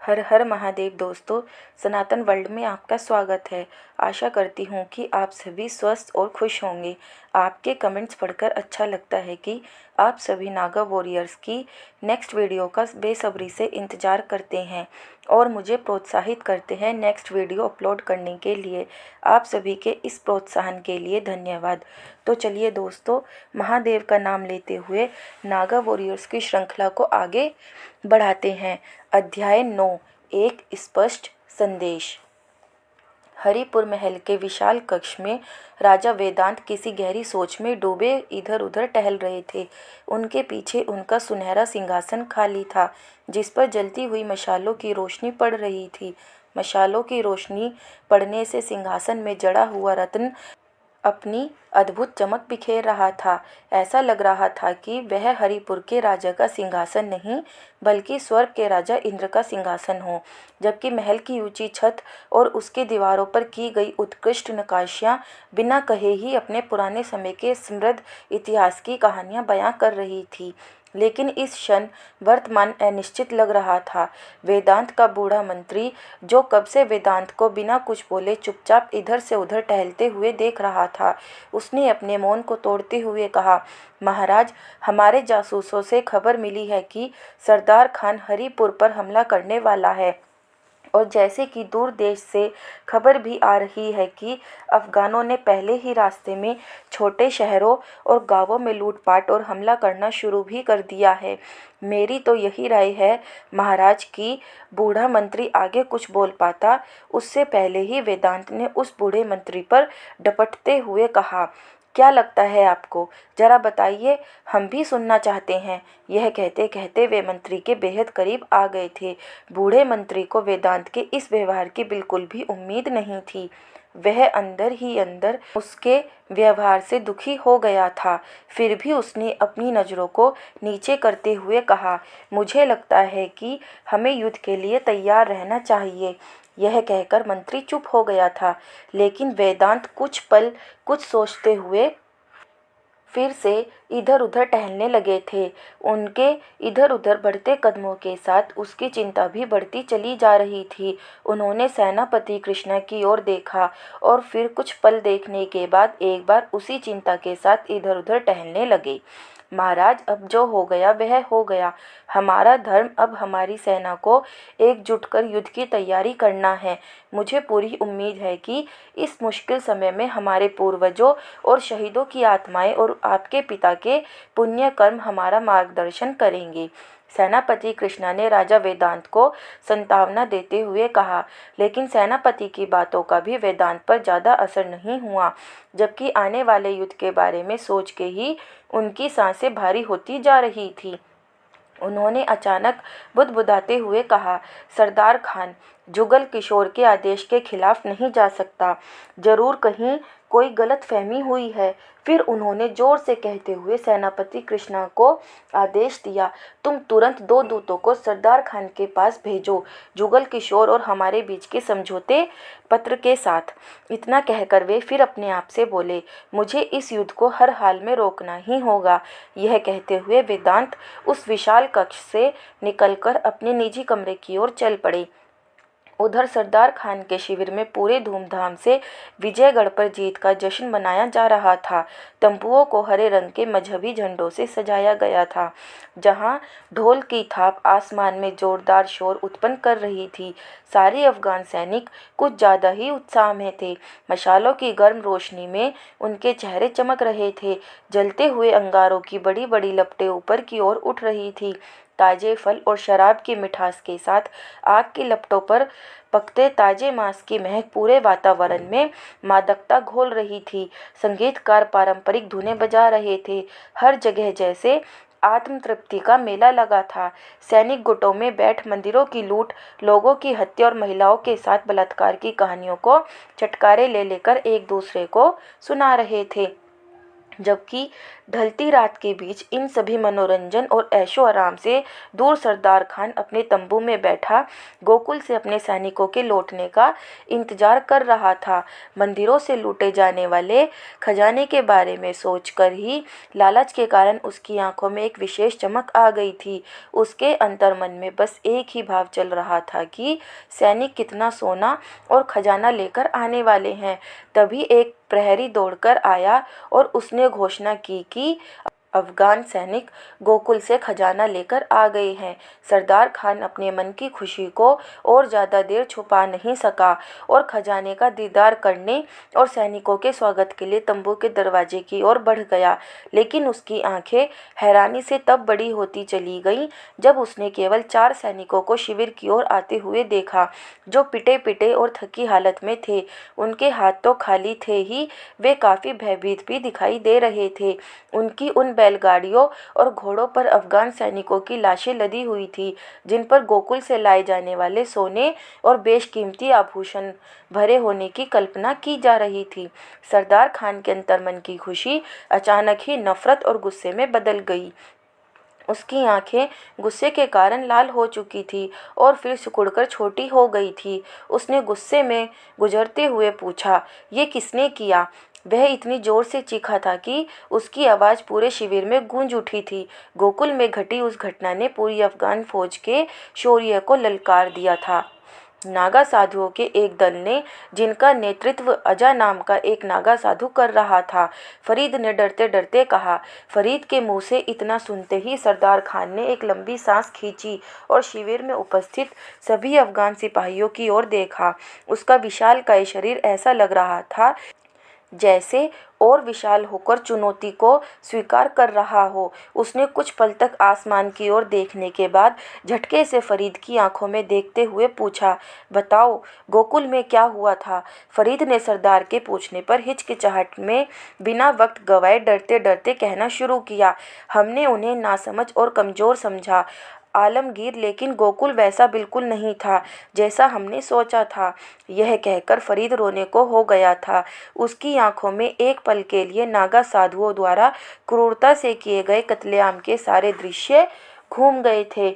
हर हर महादेव दोस्तों, सनातन वर्ल्ड में आपका स्वागत है। आशा करती हूँ कि आप सभी स्वस्थ और खुश होंगे। आपके कमेंट्स पढ़कर अच्छा लगता है कि आप सभी नागा वॉरियर्स की नेक्स्ट वीडियो का बेसब्री से इंतज़ार करते हैं और मुझे प्रोत्साहित करते हैं नेक्स्ट वीडियो अपलोड करने के लिए। आप सभी के इस प्रोत्साहन के लिए धन्यवाद। तो चलिए दोस्तों, महादेव का नाम लेते हुए नागा वॉरियर्स की श्रृंखला को आगे बढ़ाते हैं। अध्याय 9, एक स्पष्ट संदेश। हरिपुर महल के विशाल कक्ष में राजा वेदांत किसी गहरी सोच में डूबे इधर उधर टहल रहे थे। उनके पीछे उनका सुनहरा सिंहासन खाली था, जिस पर जलती हुई मशालों की रोशनी पड़ रही थी। मशालों की रोशनी पड़ने से सिंहासन में जड़ा हुआ रत्न अपनी अद्भुत चमक बिखेर रहा था। ऐसा लग रहा था कि वह हरिपुर के राजा का सिंहासन नहीं, बल्कि स्वर्ग के राजा इंद्र का सिंहासन हो। जबकि महल की ऊंची छत और उसकी दीवारों पर की गई उत्कृष्ट नक्काशियां बिना कहे ही अपने पुराने समय के समृद्ध इतिहास की कहानियां बयां कर रही थी। लेकिन इस क्षण वर्तमान अनिश्चित लग रहा था। वेदांत का बूढ़ा मंत्री, जो कब से वेदांत को बिना कुछ बोले चुपचाप इधर से उधर टहलते हुए देख रहा था, उसने अपने मौन को तोड़ते हुए कहा, महाराज, हमारे जासूसों से खबर मिली है कि सरदार खान हरिपुर पर हमला करने वाला है। और जैसे कि दूर देश से खबर भी आ रही है कि अफगानों ने पहले ही रास्ते में छोटे शहरों और गांवों में लूटपाट और हमला करना शुरू भी कर दिया है। मेरी तो यही राय है महाराज की। बूढ़ा मंत्री आगे कुछ बोल पाता, उससे पहले ही वेदांत ने उस बूढ़े मंत्री पर डपटते हुए कहा, क्या लगता है आपको? जरा बताइए, हम भी सुनना चाहते हैं। यह कहते कहते वे मंत्री के बेहद करीब आ गए थे। बूढ़े मंत्री को वेदांत के इस व्यवहार की बिल्कुल भी उम्मीद नहीं थी। वह अंदर ही अंदर उसके व्यवहार से दुखी हो गया था। फिर भी उसने अपनी नज़रों को नीचे करते हुए कहा, मुझे लगता है कि हमें युद्ध के लिए तैयार रहना चाहिए। यह कहकर मंत्री चुप हो गया था, लेकिन वेदांत कुछ पल कुछ सोचते हुए फिर से इधर उधर टहलने लगे थे। उनके इधर उधर बढ़ते कदमों के साथ उसकी चिंता भी बढ़ती चली जा रही थी। उन्होंने सेनापति कृष्णा की ओर देखा और फिर कुछ पल देखने के बाद एक बार उसी चिंता के साथ इधर उधर टहलने लगे। महाराज, अब जो हो गया वह हो गया। हमारा धर्म अब हमारी सेना को एकजुट कर युद्ध की तैयारी करना है। मुझे पूरी उम्मीद है कि इस मुश्किल समय में हमारे पूर्वजों और शहीदों की आत्माएं और आपके पिता के पुण्य कर्म हमारा मार्गदर्शन करेंगे। सेनापति कृष्णा ने राजा वेदांत को सांत्वना देते हुए कहा, लेकिन सेनापति की बातों का भी वेदांत पर ज़्यादा असर नहीं हुआ। जबकि आने वाले युद्ध के बारे में सोच के ही उनकी सांसें भारी होती जा रही थी। उन्होंने अचानक बुदबुदाते हुए कहा, सरदार खान, जुगल किशोर के आदेश के खिलाफ नहीं जा सकता। जरूर कहीं कोई गलतफहमी हुई है। फिर उन्होंने जोर से कहते हुए सेनापति कृष्णा को आदेश दिया, तुम तुरंत 2 दूतों को सरदार खान के पास भेजो, जुगल किशोर और हमारे बीच के समझौते पत्र के साथ। इतना कहकर वे फिर अपने आप से बोले, मुझे इस युद्ध को हर हाल में रोकना ही होगा। यह कहते हुए वेदांत उस विशाल कक्ष से निकलकर अपने निजी कमरे की ओर चल पड़े। उधर सरदार खान के शिविर में पूरे धूमधाम से विजयगढ़ पर जीत का जश्न मनाया जा रहा था। तंबुओं को हरे रंग के मजहबी झंडों से सजाया गया था, जहां ढोल की थाप आसमान में जोरदार शोर उत्पन्न कर रही थी। सारे अफगान सैनिक कुछ ज़्यादा ही उत्साह में थे। मशालों की गर्म रोशनी में उनके चेहरे चमक रहे थे। जलते हुए अंगारों की बड़ी बड़ी लपटें ऊपर की ओर उठ रही थी। ताजे फल और शराब की मिठास के साथ आग की लपटों पर पकते ताजे मांस की महक पूरे वातावरण में मादकता घोल रही थी। संगीतकार पारंपरिक धुनें बजा रहे थे। हर जगह जैसे आत्म तृप्ति का मेला लगा था। सैनिक गुटों में बैठ मंदिरों की लूट, लोगों की हत्या और महिलाओं के साथ बलात्कार की कहानियों को चटकारे ले लेकर एक दूसरे को सुना रहे थे। जबकि ढलती रात के बीच इन सभी मनोरंजन और ऐशो आराम से दूर सरदार खान अपने तंबू में बैठा गोकुल से अपने सैनिकों के लौटने का इंतजार कर रहा था। मंदिरों से लूटे जाने वाले खजाने के बारे में सोचकर ही लालच के कारण उसकी आंखों में एक विशेष चमक आ गई थी। उसके अंतर्मन में बस एक ही भाव चल रहा था कि सैनिक कितना सोना और खजाना लेकर आने वाले हैं। तभी एक प्रहरी दौड़कर आया और उसने घोषणा की कि अफगान सैनिक गोकुल से खजाना लेकर आ गए हैं। सरदार खान अपने मन की खुशी को और ज़्यादा देर छुपा नहीं सका और खजाने का दीदार करने और सैनिकों के स्वागत के लिए तंबू के दरवाजे की ओर बढ़ गया। लेकिन उसकी आंखें हैरानी से तब बड़ी होती चली गईं जब उसने केवल 4 सैनिकों को शिविर की ओर आते हुए देखा, जो पिटे पिटे और थकी हालत में थे। उनके हाथ तो खाली थे ही, वे काफ़ी भयभीत भी दिखाई दे रहे थे। उनकी उन बैलगाड़ियों और घोड़ों पर अफगान सैनिकों की लाशें लदी हुई थी, जिन पर गोकुल से लाए जाने वाले सोने और बेशकीमती आभूषण भरे होने की कल्पना की जा रही थी। सरदार खान के अंतर्मन की खुशी अचानक ही नफरत और गुस्से में बदल गई। उसकी आंखें गुस्से के कारण लाल हो चुकी थी और फिर सिकुड़कर छोटी हो गई थी। उसने गुस्से में गुजरते हुए पूछा, ये किसने किया? वह इतनी जोर से चीखा था कि उसकी आवाज़ पूरे शिविर में गूंज उठी थी। गोकुल में घटी उस घटना ने पूरी अफगान फौज के शौर्य को ललकार दिया था। नागा साधुओं के एक दल ने, जिनका नेतृत्व अजा नाम का एक नागा साधु कर रहा था, फरीद ने डरते डरते कहा। फरीद के मुंह से इतना सुनते ही सरदार खान ने एक लंबी सांस खींची और शिविर में उपस्थित सभी अफगान सिपाहियों की ओर देखा। उसका विशालकाय शरीर ऐसा लग रहा था जैसे और विशाल होकर चुनौती को स्वीकार कर रहा हो। उसने कुछ पल तक आसमान की ओर देखने के बाद झटके से फरीद की आंखों में देखते हुए पूछा, बताओ, गोकुल में क्या हुआ था? फरीद ने सरदार के पूछने पर हिचकिचाहट में बिना वक्त गवाए डरते डरते कहना शुरू किया, हमने उन्हें नासमझ और कमज़ोर समझा आलमगीर, लेकिन गोकुल वैसा बिल्कुल नहीं था जैसा हमने सोचा था। यह कहकर फरीद रोने को हो गया था। उसकी आंखों में एक पल के लिए नागा साधुओं द्वारा क्रूरता से किए गए कत्लेआम के सारे दृश्य घूम गए थे,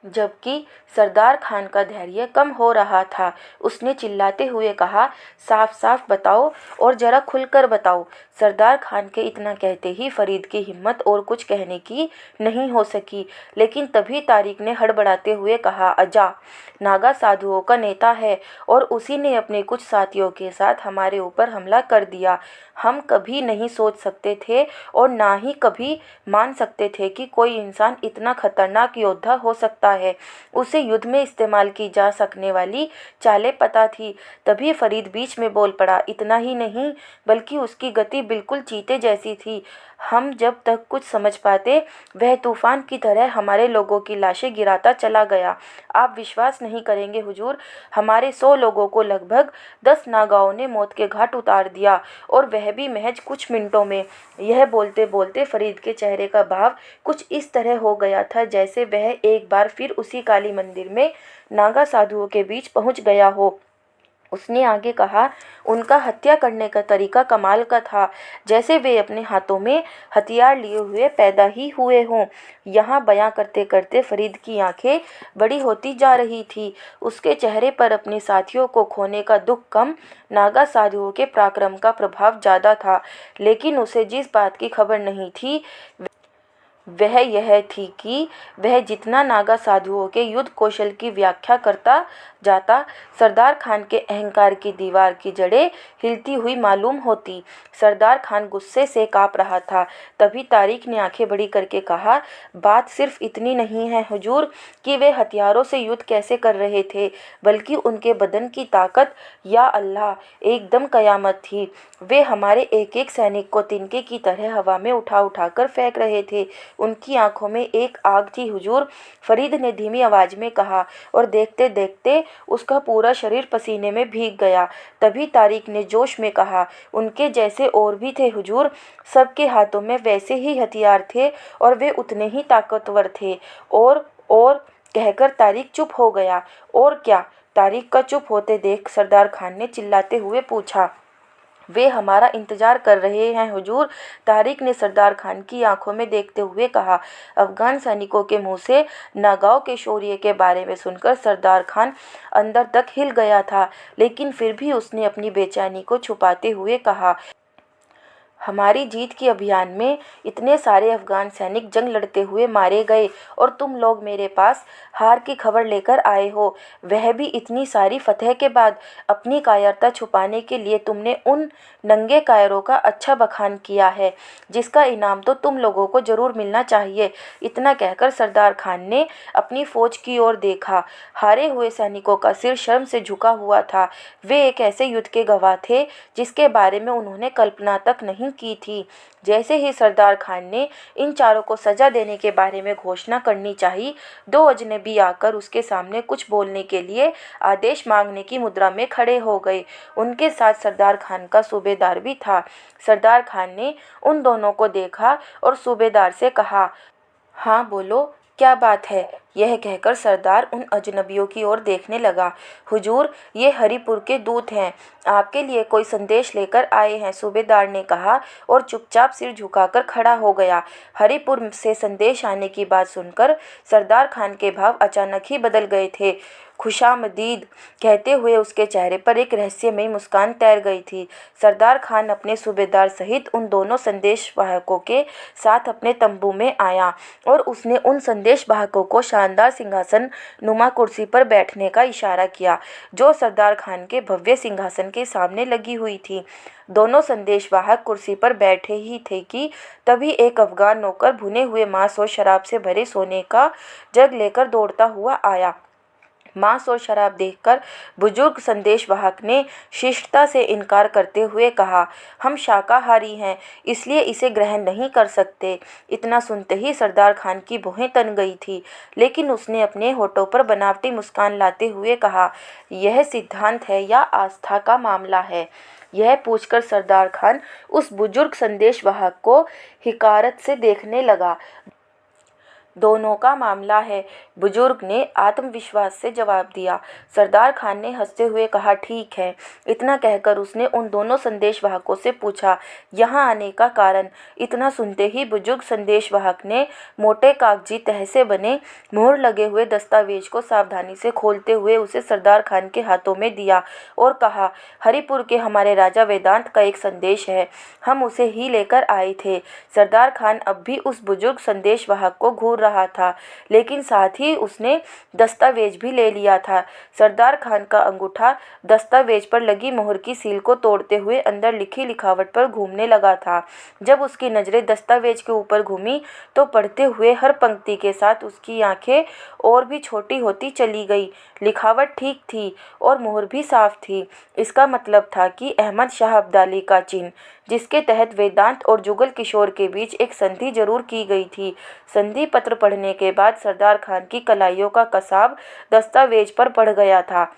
जबकि सरदार खान का धैर्य कम हो रहा था। उसने चिल्लाते हुए कहा, साफ साफ बताओ और ज़रा खुलकर बताओ। सरदार खान के इतना कहते ही फरीद की हिम्मत और कुछ कहने की नहीं हो सकी, लेकिन तभी तारिक ने हड़बड़ाते हुए कहा, अजा नागा साधुओं का नेता है और उसी ने अपने कुछ साथियों के साथ हमारे ऊपर हमला कर दिया। हम कभी नहीं सोच सकते थे और ना ही कभी मान सकते थे कि कोई इंसान इतना खतरनाक योद्धा हो सकता है। उसे युद्ध में इस्तेमाल की जा सकने वाली चालें पता थी। तभी फरीद बीच में बोल पड़ा, इतना ही नहीं बल्कि उसकी गति बिल्कुल चीते जैसी थी। हम जब तक कुछ समझ पाते, वह तूफान की तरह हमारे लोगों की लाशें गिराता चला गया। आप विश्वास नहीं करेंगे हुजूर, हमारे 100 लोगों को लगभग 10 नागाओं ने मौत के घाट उतार दिया, और वह भी महज कुछ मिनटों में। यह बोलते बोलते फरीद के चेहरे का भाव कुछ इस तरह हो गया था जैसे वह एक बार फिर उसी काली मंदिर में नागा साधुओं के बीच पहुंच गया हो। उसने आगे कहा, उनका हत्या करने का तरीका कमाल का था, जैसे वे अपने हाथों में हथियार लिए हुए पैदा ही हुए हों। यहाँ बयां करते करते फरीद की आंखें बड़ी होती जा रही थी। उसके चेहरे पर अपने साथियों को खोने का दुख कम, नागा साधुओं के पराक्रम का प्रभाव ज़्यादा था। लेकिन उसे जिस बात की खबर नहीं थी वह यह थी कि वह जितना नागा साधुओं के युद्ध कौशल की व्याख्या करता जाता, सरदार खान के अहंकार की दीवार की जड़ें हिलती हुई मालूम होती। सरदार खान गुस्से से काँप रहा था। तभी तारिक ने आंखें बड़ी करके कहा, बात सिर्फ इतनी नहीं है हुजूर कि वे हथियारों से युद्ध कैसे कर रहे थे, बल्कि उनके बदन की ताकत, या अल्लाह, एकदम कयामत थी। वे हमारे एक एक सैनिक को तिनके की तरह हवा में उठा उठा कर फेंक रहे थे। उनकी आंखों में एक आग थी हुजूर, फरीद ने धीमी आवाज में कहा, और देखते देखते उसका पूरा शरीर पसीने में भीग गया। तभी तारिक ने जोश में कहा, उनके जैसे और भी थे हुजूर, सबके हाथों में वैसे ही हथियार थे और वे उतने ही ताकतवर थे। और कहकर तारिक चुप हो गया। और क्या? तारिक का चुप होते देख सरदार खान ने चिल्लाते हुए पूछा, वे हमारा इंतजार कर रहे हैं हुजूर, तारिक ने सरदार खान की आंखों में देखते हुए कहा। अफगान सैनिकों के मुंह से नागाओं के शौर्य के बारे में सुनकर सरदार खान अंदर तक हिल गया था, लेकिन फिर भी उसने अपनी बेचैनी को छुपाते हुए कहा, हमारी जीत के अभियान में इतने सारे अफगान सैनिक जंग लड़ते हुए मारे गए और तुम लोग मेरे पास हार की खबर लेकर आए हो, वह भी इतनी सारी फतह के बाद। अपनी कायरता छुपाने के लिए तुमने उन नंगे कायरों का अच्छा बखान किया है, जिसका इनाम तो तुम लोगों को जरूर मिलना चाहिए। इतना कहकर सरदार खान ने अपनी फौज की ओर देखा। हारे हुए सैनिकों का सिर शर्म से झुका हुआ था। वे एक ऐसे युद्ध के गवाह थे जिसके बारे में उन्होंने कल्पना तक नहीं की थी। जैसे ही सरदार खान ने इन चारों को सजा देने के बारे में घोषणा करनी चाहिए, दो अजनबी आकर उसके सामने कुछ बोलने के लिए आदेश मांगने की मुद्रा में खड़े हो गए। उनके साथ सरदार खान का सूबेदार भी था। सरदार खान ने उन दोनों को देखा और सूबेदार से कहा, हाँ बोलो, क्या बात है। यह कहकर सरदार उन अजनबियों की ओर देखने लगा। हुजूर, ये हरिपुर के दूत हैं, आपके लिए कोई संदेश लेकर आए हैं, सूबेदार ने कहा और चुपचाप सिर झुकाकर खड़ा हो गया। हरिपुर से संदेश आने की बात सुनकर सरदार खान के भाव अचानक ही बदल गए थे। खुशामदीद कहते हुए उसके चेहरे पर एक रहस्यमयी मुस्कान तैर गई थी। सरदार खान अपने सूबेदार सहित उन दोनों संदेशवाहकों के साथ अपने तंबू में आया और उसने उन संदेशवाहकों को शानदार सिंहासन नुमा कुर्सी पर बैठने का इशारा किया, जो सरदार खान के भव्य सिंहासन के सामने लगी हुई थी। दोनों संदेशवाहक कुर्सी पर बैठे ही थे कि तभी एक अफगान नौकर भुने हुए मांस और शराब से भरे सोने का जग लेकर दौड़ता हुआ आया। मांस और शराब देखकर बुजुर्ग संदेशवाहक ने शिष्टता से इनकार करते हुए कहा, हम शाकाहारी हैं, इसलिए इसे ग्रहण नहीं कर सकते। इतना सुनते ही सरदार खान की भौहें तन गई थी, लेकिन उसने अपने होठों पर बनावटी मुस्कान लाते हुए कहा, यह सिद्धांत है या आस्था का मामला है। यह पूछकर सरदार खान उस बुजुर्ग संदेशवाहक को हिकारत से देखने लगा। दोनों का मामला है, बुजुर्ग ने आत्मविश्वास से जवाब दिया। सरदार खान ने हंसते हुए कहा, ठीक है। इतना कहकर उसने उन दोनों संदेशवाहकों से पूछा, यहाँ आने का कारण। इतना सुनते ही बुजुर्ग संदेशवाहक ने मोटे कागजी तह से बने मोहर लगे हुए दस्तावेज को सावधानी से खोलते हुए उसे सरदार खान के हाथों में दिया और कहा, हरिपुर के हमारे राजा वेदांत का एक संदेश है, हम उसे ही लेकर आए थे। सरदार खान अब भी उस बुजुर्ग संदेशवाहक को घूर रहा था, लेकिन साथ ही उसने दस्तावेज भी ले लिया था। सरदार खान का अंगूठा दस्तावेज पर लगी मोहर की सील को तोड़ते हुए अंदर लिखी लिखावट पर घूमने लगा था। जब उसकी नजरें दस्तावेज के ऊपर घूमी तो पढ़ते हुए हर पंक्ति के साथ उसकी आंखें और भी छोटी होती चली गई। लिखावट ठीक थी और मोहर भी साफ थी। इसका मतलब था कि अहमद शाह अब्दाली का चिन्ह, जिसके तहत वेदांत और जुगल किशोर के बीच एक संधि जरूर की गई थी। संधि पत्र पढ़ने के बाद सरदार खान की कलाइयों का कसाब दस्तावेज पर पड़ गया था,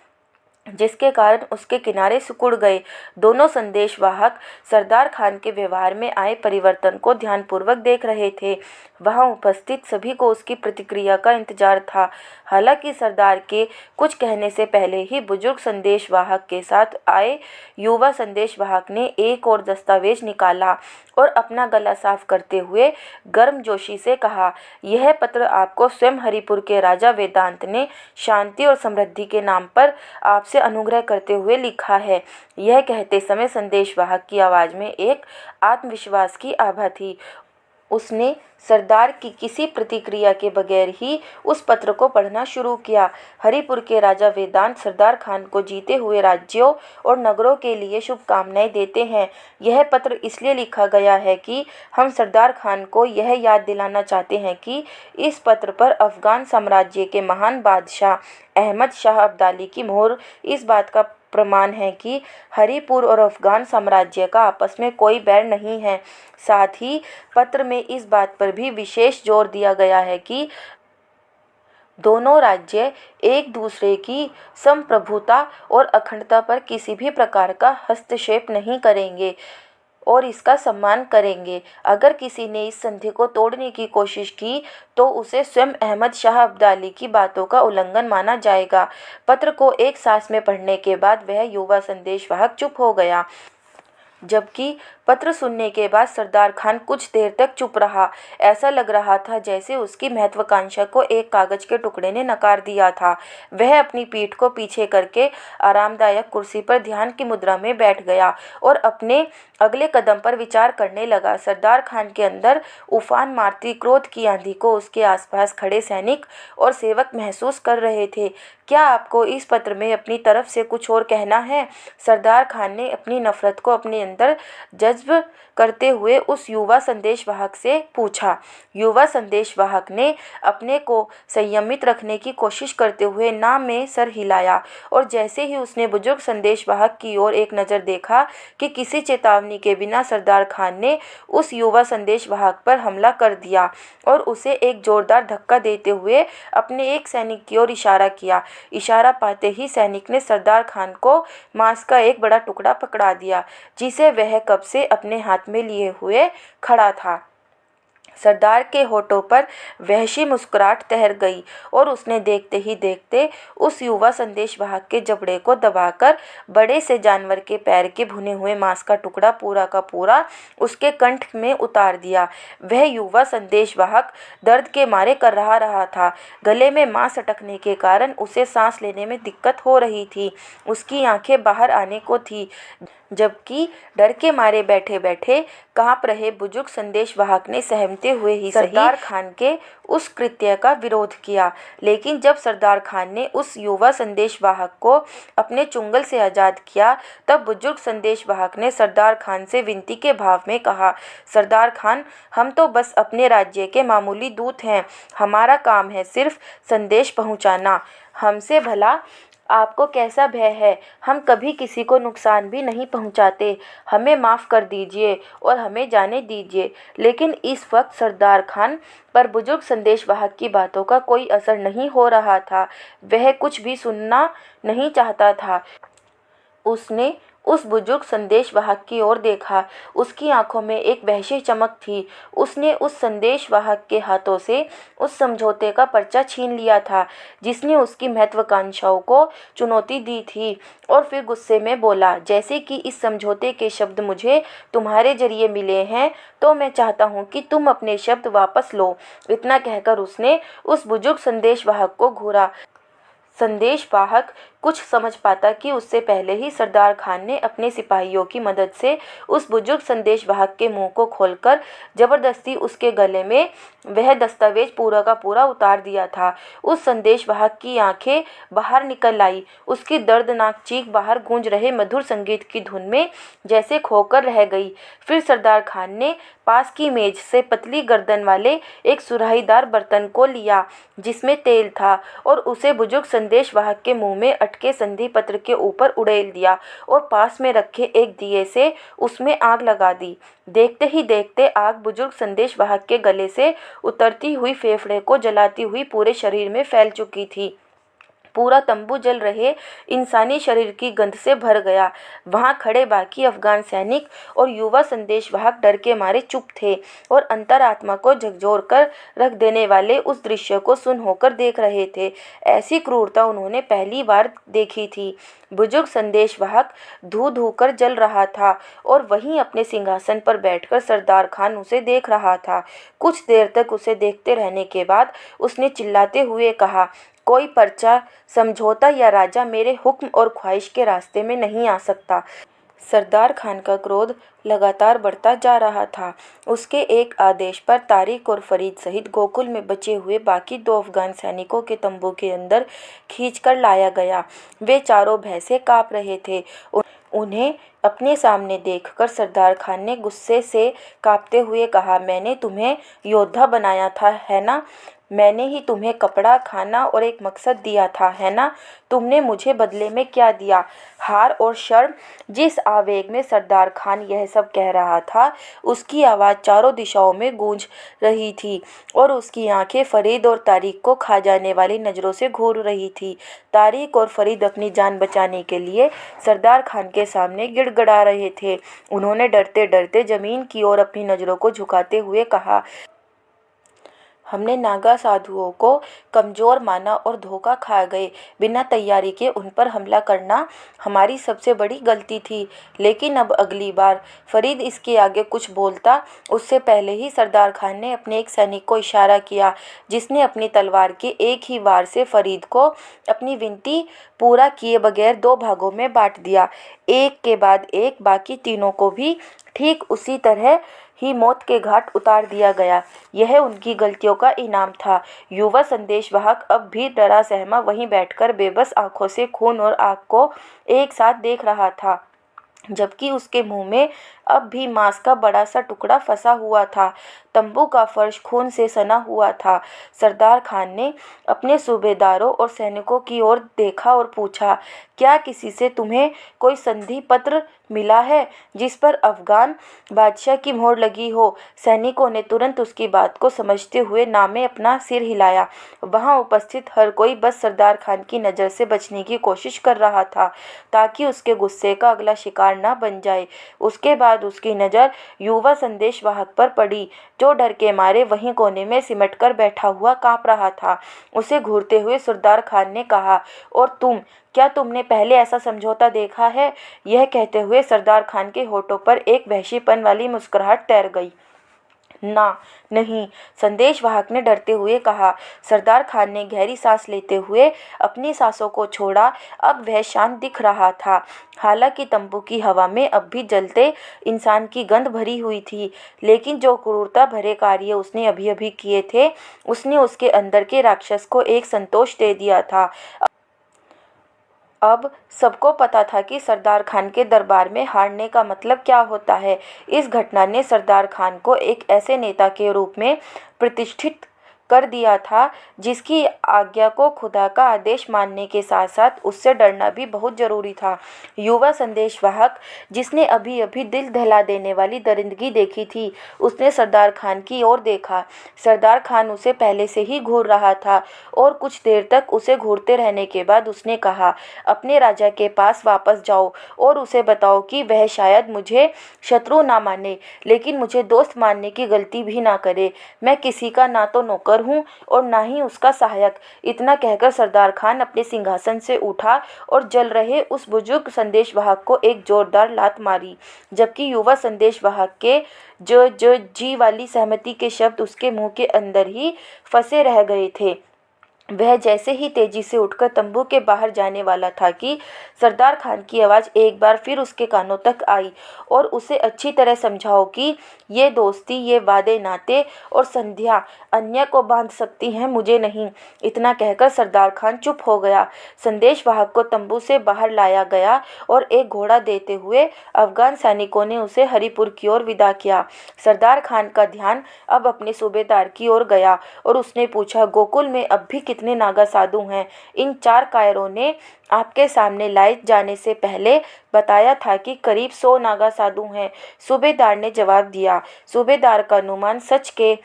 जिसके कारण उसके किनारे सिकुड़ गए। दोनों संदेशवाहक सरदार खान के व्यवहार में आए परिवर्तन को ध्यानपूर्वक देख रहे थे। वहां उपस्थित सभी को उसकी प्रतिक्रिया का इंतजार था। हालांकि सरदार के कुछ कहने से पहले ही बुजुर्ग संदेशवाहक के साथ आए युवा संदेशवाहक ने एक और दस्तावेज निकाला और अपना गला साफ करते हुए गर्मजोशी से कहा, यह पत्र आपको स्वयं हरिपुर के राजा वेदांत ने शांति और समृद्धि के नाम पर आपसे अनुग्रह करते हुए लिखा है। यह कहते समय संदेशवाहक की आवाज़ में एक आत्मविश्वास की आभा थी। उसने सरदार की किसी प्रतिक्रिया के बगैर ही उस पत्र को पढ़ना शुरू किया। हरिपुर के राजा वेदांत सरदार खान को जीते हुए राज्यों और नगरों के लिए शुभकामनाएं देते हैं। यह पत्र इसलिए लिखा गया है कि हम सरदार खान को यह याद दिलाना चाहते हैं कि इस पत्र पर अफगान साम्राज्य के महान बादशाह अहमद शाह अब्दाली की मोहर इस बात का प्रमाण है कि हरिपुर और अफगान साम्राज्य का आपस में कोई बैर नहीं है। साथ ही पत्र में इस बात पर भी विशेष जोर दिया गया है कि दोनों राज्य एक दूसरे की संप्रभुता और अखंडता पर किसी भी प्रकार का हस्तक्षेप नहीं करेंगे और इसका सम्मान करेंगे। अगर किसी ने इस संधि को तोड़ने की कोशिश की तो उसे स्वयं अहमद शाह अब्दाली की बातों का उल्लंघन माना जाएगा। पत्र को एक सांस में पढ़ने के बाद वह युवा संदेशवाहक चुप हो गया। जबकि पत्र सुनने के बाद सरदार खान कुछ देर तक चुप रहा। ऐसा लग रहा था जैसे उसकी महत्वाकांक्षा को एक कागज के टुकड़े ने नकार दिया था। वह अपनी पीठ को पीछे करके आरामदायक कुर्सी पर ध्यान की मुद्रा में बैठ गया और अपने अगले कदम पर विचार करने लगा। सरदार खान के अंदर उफान मारती क्रोध की आंधी को उसके आसपास खड़े सैनिक और सेवक महसूस कर रहे थे। क्या आपको इस पत्र में अपनी तरफ से कुछ और कहना है? सरदार खान ने अपनी नफरत को अपने अंदर जज्ब करते हुए उस युवा संदेशवाहक से पूछा। युवा संदेशवाहक ने अपने को संयमित रखने की कोशिश करते हुए ना में सर हिलाया और जैसे ही उसने बुजुर्ग संदेशवाहक की ओर एक नज़र देखा कि किसी चेतावनी के बिना सरदार खान ने उस युवा संदेशवाहक पर हमला कर दिया और उसे एक जोरदार धक्का देते हुए अपने एक सैनिक की ओर इशारा किया। इशारा पाते ही सैनिक ने सरदार खान को मांस का एक बड़ा टुकड़ा पकड़ा दिया जिसे वह कब से अपने हाथ में लिए हुए खड़ा था। सरदार के होठों पर वहशी मुस्कुराहट तैर गई और उसने देखते ही देखते उस युवा संदेशवाहक के जबड़े को दबाकर बड़े से जानवर के पैर के भुने हुए मांस का टुकड़ा पूरा का पूरा उसके कंठ में उतार दिया। वह युवा संदेशवाहक दर्द के मारे कर रहा था। गले में मांस अटकने के कारण उसे सांस लेने में दिक्कत हो रही थी। उसकी आंखें बाहर आने को थी, जबकि डर के मारे बैठे बैठे कांप रहे बुजुर्ग संदेशवाहक ने सहमते हुए ही सरदार खान के उस कृत्य का विरोध किया। लेकिन जब सरदार खान ने उस युवा संदेशवाहक को अपने चुंगल से आज़ाद किया तब बुजुर्ग संदेशवाहक ने सरदार खान से विनती के भाव में कहा, सरदार खान, हम तो बस अपने राज्य के मामूली दूत हैं। हमारा काम है सिर्फ संदेश पहुंचाना। हमसे भला आपको कैसा भय है? हम कभी किसी को नुकसान भी नहीं पहुंचाते। हमें माफ़ कर दीजिए और हमें जाने दीजिए। लेकिन इस वक्त सरदार खान पर बुजुर्ग संदेशवाहक की बातों का कोई असर नहीं हो रहा था। वह कुछ भी सुनना नहीं चाहता था। उसने उस बुजुर्ग संदेशवाहक की ओर देखा। उसकी आंखों में एक वहशी चमक थी। उसने उस संदेशवाहक के हाथों से उस समझौते का पर्चा छीन लिया था जिसने उसकी महत्वाकांक्षाओं को चुनौती दी थी और फिर गुस्से में बोला, जैसे कि इस समझौते के शब्द मुझे तुम्हारे जरिए मिले हैं तो मैं चाहता हूँ कि तुम अपने शब्द वापस लो। इतना कहकर उसने उस बुजुर्ग संदेशवाहक को घूरा। संदेशवाहक कुछ समझ पाता कि उससे पहले ही सरदार खान ने अपने सिपाहियों की मदद से उस बुजुर्ग संदेशवाहक के मुंह को खोलकर जबरदस्ती उसके गले में वह दस्तावेज पूरा का पूरा उतार दिया था। उस संदेशवाहक की आंखें बाहर निकल आई। उसकी दर्दनाक चीख बाहर गूंज रहे मधुर संगीत की धुन में जैसे खोकर रह गई। फिर सरदार खान ने पास की मेज से पतली गर्दन वाले एक सुराहीदार बर्तन को लिया जिसमें तेल था और उसे बुजुर्ग संदेशवाहक के मुंह में अटके संधि पत्र के ऊपर उड़ेल दिया और पास में रखे एक दिए से उसमें आग लगा दी। देखते ही देखते आग बुजुर्ग संदेशवाहक के गले से उतरती हुई फेफड़े को जलाती हुई पूरे शरीर में फैल चुकी थी। पूरा तंबू जल रहे इंसानी शरीर की गंध से भर गया। वहां खड़े बाकी अफगान सैनिक और युवा संदेशवाहक डर के मारे चुप थे और अंतरात्मा को झकझोर कर रख देने वाले उस दृश्य को सुन होकर देख रहे थे। ऐसी क्रूरता उन्होंने पहली बार देखी थी। बुजुर्ग संदेशवाहक धू धू कर जल रहा था और वहीं अपने सिंहासन पर बैठकर सरदार खान उसे देख रहा था। कुछ देर तक उसे देखते रहने के बाद उसने चिल्लाते हुए कहा, कोई पर्चा, समझौता या राजा मेरे हुक्म और ख्वाहिश के रास्ते में नहीं आ सकता। सरदार खान का क्रोध लगातार बढ़ता जा रहा था। उसके एक आदेश पर तारिक और फरीद सहित गोकुल में बचे हुए बाकी 2 अफगान सैनिकों के तंबू के अंदर खींचकर लाया गया। वे चारों भय से काँप रहे थे। उन्हें अपने सामने देखकर सरदार खान ने गुस्से से काँपते हुए कहा, मैंने तुम्हें योद्धा बनाया था, है ना? मैंने ही तुम्हें कपड़ा, खाना और एक मकसद दिया था, है ना? तुमने मुझे बदले में क्या दिया? हार और शर्म। जिस आवेग में सरदार खान यह सब कह रहा था उसकी आवाज़ चारों दिशाओं में गूंज रही थी और उसकी आंखें फरीद और तारिक को खा जाने वाली नज़रों से घूर रही थी। तारिक और फरीद अपनी जान बचाने के लिए सरदार खान के सामने गिड़गिड़ा रहे थे। उन्होंने डरते डरते ज़मीन की ओर अपनी नज़रों को झुकाते हुए कहा, हमने नागा साधुओं को कमज़ोर माना और धोखा खा गए। बिना तैयारी के उन पर हमला करना हमारी सबसे बड़ी गलती थी। लेकिन अब अगली बार फरीद इसके आगे कुछ बोलता उससे पहले ही सरदार खान ने अपने एक सैनिक को इशारा किया, जिसने अपनी तलवार के एक ही वार से फरीद को अपनी विनती पूरा किए बगैर 2 भागों में बांट दिया। एक के बाद एक बाकी तीनों को भी ठीक उसी तरह ही मौत के घाट उतार दिया गया। यह उनकी गलतियों का इनाम था। युवा संदेशवाहक अब भी डरा सहमा वहीं बैठकर बेबस आंखों से खून और आग को एक साथ देख रहा था, जबकि उसके मुंह में अब भी मांस का बड़ा सा टुकड़ा फंसा हुआ था। तंबू का फर्श खून से सना हुआ था। सरदार खान ने अपने सूबेदारों और सैनिकों की ओर देखा और पूछा, क्या किसी से तुम्हें कोई संधि पत्र मिला है जिस पर अफगान बादशाह की मोहर लगी हो? सैनिकों ने तुरंत उसकी बात को समझते हुए नामे अपना सिर हिलाया। वहां उपस्थित हर कोई बस सरदार खान की नज़र से बचने की कोशिश कर रहा था, ताकि उसके गुस्से का अगला शिकार न बन जाए। उसके बाद उसकी नज़र युवा संदेशवाहक पर पड़ी, जो डर के मारे वहीं कोने में सिमट कर बैठा हुआ कांप रहा था। उसे घूरते हुए सरदार खान ने कहा, और क्या तुमने पहले ऐसा समझौता देखा है? यह कहते हुए सरदार खान के होठों पर एक वहशीपन वाली मुस्कुराहट तैर गई। नहीं, संदेशवाहक ने डरते हुए कहा। सरदार खान ने गहरी सांस लेते हुए अपनी सांसों को छोड़ा। अब वह शांत दिख रहा था। हालांकि तंबू की हवा में अब भी जलते इंसान की गंध भरी हुई थी, लेकिन जो क्रूरता भरे कार्य उसने अभी अभी किए थे, उसने उसके अंदर के राक्षस को एक संतोष दे दिया था। अब सबको पता था कि सरदार खान के दरबार में हारने का मतलब क्या होता है। इस घटना ने सरदार खान को एक ऐसे नेता के रूप में प्रतिष्ठित कर दिया था, जिसकी आज्ञा को खुदा का आदेश मानने के साथ साथ उससे डरना भी बहुत ज़रूरी था। युवा संदेशवाहक, जिसने अभी अभी दिल दहला देने वाली दरिंदगी देखी थी, उसने सरदार खान की ओर देखा। सरदार खान उसे पहले से ही घूर रहा था और कुछ देर तक उसे घूरते रहने के बाद उसने कहा, अपने राजा के पास वापस जाओ और उसे बताओ कि वह शायद मुझे शत्रु ना माने, लेकिन मुझे दोस्त मानने की गलती भी ना करे। मैं किसी का ना तो नौकर हूँ और ना ही उसका सहायक। इतना कहकर सरदार खान अपने सिंहासन से उठा और जल रहे उस बुजुर्ग संदेशवाहक को एक जोरदार लात मारी, जबकि युवा संदेशवाहक के जी वाली सहमति के शब्द उसके मुंह के अंदर ही फंसे रह गए थे। वह जैसे ही तेजी से उठकर तंबू के बाहर जाने वाला था कि सरदार खान की आवाज़ एक बार फिर उसके कानों तक आई, और उसे अच्छी तरह समझाओ कि ये दोस्ती, ये वादे नाते और संध्या अन्य को बांध सकती हैं, मुझे नहीं। इतना कहकर सरदार खान चुप हो गया। संदेशवाहक को तंबू से बाहर लाया गया और एक घोड़ा देते हुए अफगान सैनिकों ने उसे हरिपुर की ओर विदा किया। सरदार खान का ध्यान अब अपने सूबेदार की ओर गया और उसने पूछा, गोकुल में अब भी कितने नागा साधु हैं? इन 4 कायरों ने आपके सामने लाए जाने से पहले बताया था कि करीब 100 नागा साधु हैं। सूबेदार ने जवाब दिया। सूबेदार का अनुमान सच के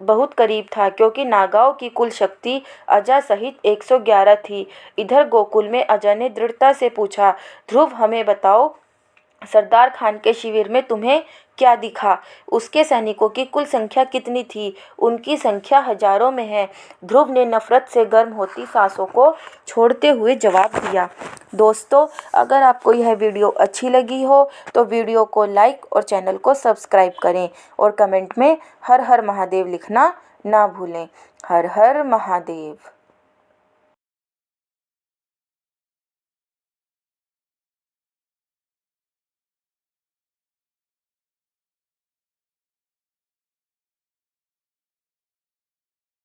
बहुत करीब था, क्योंकि नागाओं की कुल शक्ति अजा सहित 111 थी। इधर गोकुल में अजा ने दृढ़ता से पूछा, ध्रुव हमें बताओ, सरदार खान के शिविर में तुम्हें क्या दिखा? उसके सैनिकों की कुल संख्या कितनी थी? उनकी संख्या हजारों में है। ध्रुव ने नफरत से गर्म होती सांसों को छोड़ते हुए जवाब दिया। दोस्तों, अगर आपको यह वीडियो अच्छी लगी हो तो वीडियो को लाइक और चैनल को सब्सक्राइब करें और कमेंट में हर हर महादेव लिखना ना भूलें। हर हर महादेव।